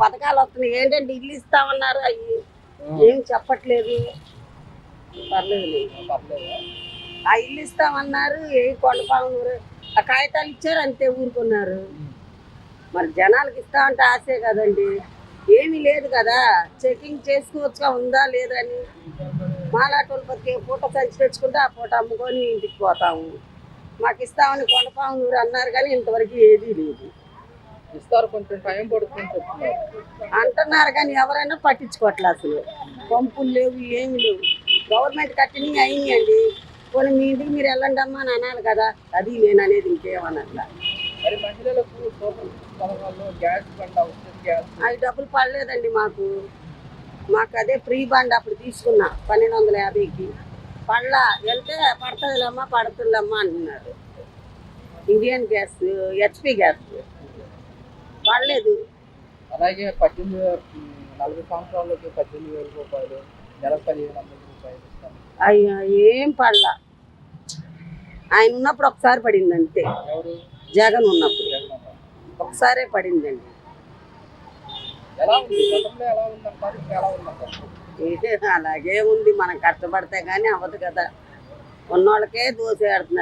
పథకాలు వస్తున్నాయి ఏంటంటే ఇల్లు ఇస్తామన్నారు అవి ఏం చెప్పట్లేదు. పర్లేదు, ఆ ఇల్లు ఇస్తామన్నారు ఏ కొండపాములు ఆ కాగితాలు ఇచ్చారు అంతే ఊరుకున్నారు. మరి జనాలకి ఇస్తామంటే ఆశే కదండి, ఏమీ లేదు కదా. చెకింగ్ చేసుకోవచ్చుగా ఉందా లేదని. మాలాటోళ్ళు బతికే పూట సంచి తెచ్చుకుంటే ఆ పూట అమ్ముకొని ఇంటికి పోతాము. మాకు ఇస్తామని కొండపాములు అన్నారు కానీ ఇంతవరకు ఏదీ లేదు. ఇస్తారు, కొంచెం టైం పడుతుంది చెప్తున్నారు అంటున్నారు కానీ ఎవరైనా పట్టించుకోవట్లేదు. అసలు పంపులు లేవు, ఏమి లేవు. గవర్నమెంట్ కట్టినవి అయినాయండి. పోనీ మీ ఇంటికి మీరు వెళ్ళండి అమ్మా అని అనాలి కదా. అది నేను అనేది, ఇంకేమన్నట్లా. మరి మహిళలకు సోషల్ పథకాల్లో గ్యాస్ బండ, ఉచిత గ్యాస్ అవి డబ్బులు పడలేదండి మాకు. అదే ఫ్రీ బండ్ అప్పుడు తీసుకున్నా 1250కి. పడలా, వెళ్తే పడుతుందిలేమ్మా పడుతుందమ్మా అంటున్నారు. ఇండియన్ గ్యాస్, హెచ్పి గ్యాస్ పడలేదు. అలాగే 40 సంవత్సరాలకి 18,000 రూపాయలు, నెల 1500 రూపాయలు ఇస్తాను. అయ్యా ఏం పడలా. ఆయన ఉన్నప్పుడు ఒకసారి పడింది అంతే. ఎవరు? జగన్ ఉన్నప్పుడు ఒకసారే పడిందండి. ఎలా ఉంది గతంలో, ఎలా ఉందంటారు, ఇప్పుడు ఎలా ఉందంటారు? అలాగే ఉంది. మనం కష్టపడితే కానీ అవ్వదు కదా. ఉన్నోళ్ళకే దోసేడుతున్నారు.